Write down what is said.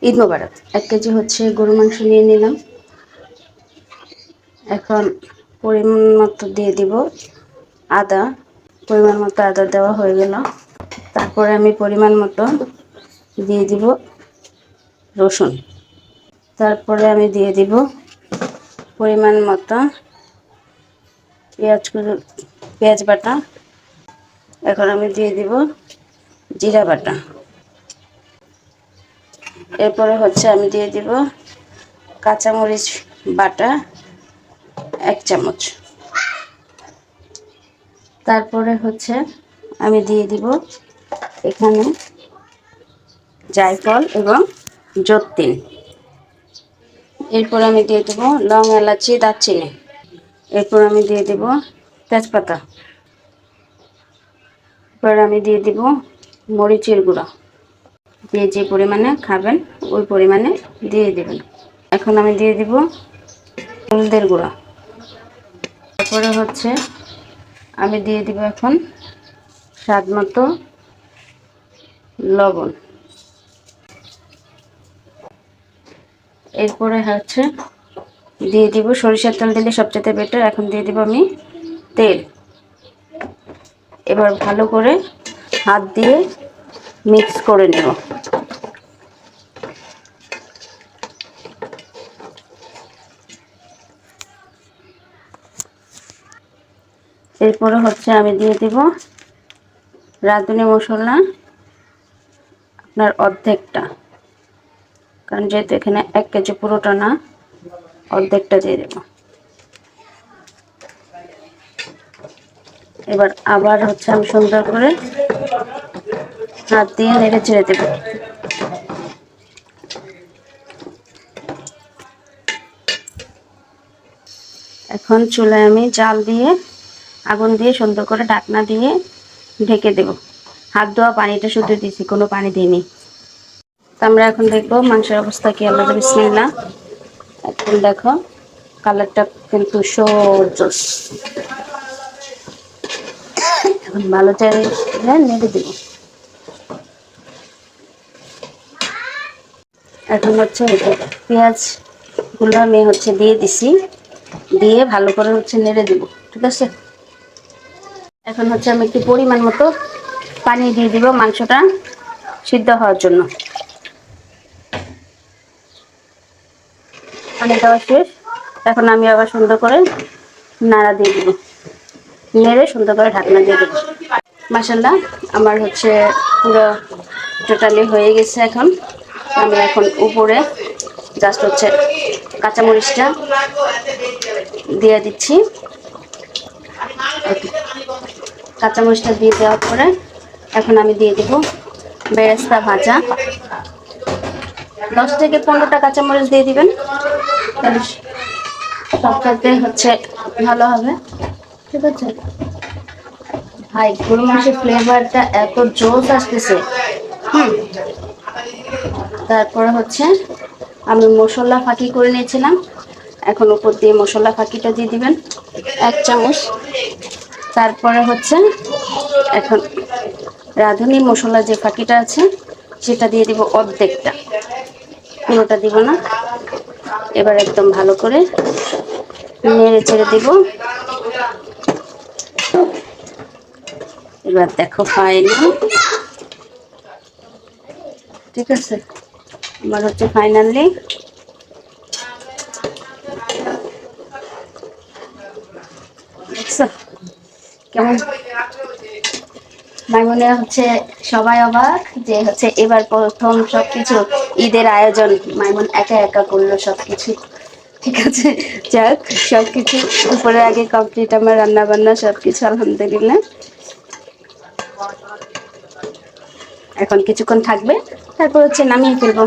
ঈদ মোবারক। 1 KG হচ্ছে গরু মাংস নিয়ে নিলাম। এখন পরিমাণ মতো দিয়ে দিব আদা। পরিমাণ মতো আদা দেওয়া হয়ে গেল। তারপরে আমি পরিমাণ মতো দিয়ে দিব রসুন। তারপরে আমি দিয়ে দিব পরিমাণ মতো পেঁয়াজ বাটা। এখন আমি দিয়ে দিব জিরা বাটা। এরপরে হচ্ছে আমি দিয়ে দিব কাঁচামরিচ বাটা 1 চামচ। তারপরে হচ্ছে আমি দিয়ে দিব এখানে জায়ফল এবং জৈত্রী। এরপর আমি দিয়ে দেব লং, এলাচি, দারচিনি। এরপর আমি দিয়ে দেব তেজপাতা। এরপর আমি দিয়ে দিব মরিচের গুঁড়া। যে পরিমাণে খাবেন ওই পরিমাণে দিয়ে দেবেন। এখন আমি দিয়ে দিব হলুদের গুঁড়া। তারপরে হচ্ছে আমি দিয়ে দিব এখন স্বাদ মতো লবণ। এরপরে হচ্ছে দিয়ে দিব সরিষার তেল, দিলে সবচেয়ে বেটার। এখন দিয়ে দিব আমি তেল। এবার ভালো করে হাত দিয়ে মিক্স করে নেব। এরপরে হচ্ছে আমি দিয়ে দিব রাঁধুনি মশলা আপনার অর্ধেকটা, কারণ যেহেতু এখানে 1 কেজি পুরোটা না, অর্ধেকটা দিয়ে দেব। এবার আবার হচ্ছে আমি সুন্দর করে হাত দিয়ে নেড়ে চেড়ে দেব। এখন চুলায় আমি জাল দিয়ে আগুন দিয়ে সুন্দর করে ঢাকনা দিয়ে ঢেকে দেব। হাত ধোয়া পানিটা শুধু দিয়েছি, কোনো পানি দিইনি। তো আমরা এখন দেখবো মাংসের অবস্থা কি। আল্লাহ বিসমিল্লাহ। এখন দেখো কালারটা কিন্তু জোস। এখন ভালো চাই নেড়ে দেব। এখন হচ্ছে পেঁয়াজ গুলো আমি হচ্ছে দিয়ে দিছি, দিয়ে ভালো করে হচ্ছে নেড়ে দেব। ঠিক আছে। এখন হচ্ছে আমি একটু পরিমাণ মতো পানি দিয়ে দিব মাংসটা সিদ্ধ হওয়ার জন্য। পানি দেওয়া শেষ। এখন আমি আবার সুন্দর করে নাড়া দিয়ে দিব, নেড়ে সুন্দর করে ঢাকনা দিয়ে দেব। মাশাআল্লাহ আমার হচ্ছে পুরো টোটালি হয়ে গেছে। এখন আমি উপরে জাস্ট হচ্ছে কাঁচামরিচটা দিয়ে দিচ্ছি। কাঁচামরিচটা দিয়ে দেওয়ার পরে এখন আমি দিয়ে দেব বেরেস্তা ভাজা। 10 থেকে 15টা কাঁচামরিচ দিয়ে দিবেন, তাহলে সবটাতে হচ্ছে ভালো হবে। ঠিক আছে ভাই, গরু মাংসের ফ্লেভারটা এত জোস আসতেছে। তারপরে হচ্ছে আমি মশলা ফাঁকি করে নিয়েছিলাম। এখন উপর দিয়ে মশলা ফাঁকিটা দিয়ে দিবেন 1 চামচ। তারপরে হচ্ছে এখন রাঁধুনি মশলা যে ফাঁকিটা আছে সেটা দিয়ে দিব অর্ধেকটা, পুরোটা দিব না। এবার একদম ভালো করে নেড়ে ছেড়ে দিব। এবার দেখো ফাইনাল। ঠিক আছে, আমার হচ্ছে ফাইনালি দেখছো কেমন। মাইমুনে হচ্ছে সবাই অবাক যে হচ্ছে এবার প্রথম সবকিছু ঈদের আয়োজন মাইমুন একা একা করলো সবকিছু। ঠিক আছে, যাক সবকিছু উপরে আগে কমপ্লিট, আমার রান্না বান্না সবকিছু আলহামদুলিল্লাহ। এখন কিছুক্ষণ থাকবে, তারপর হচ্ছে নামিয়ে ফেলবো।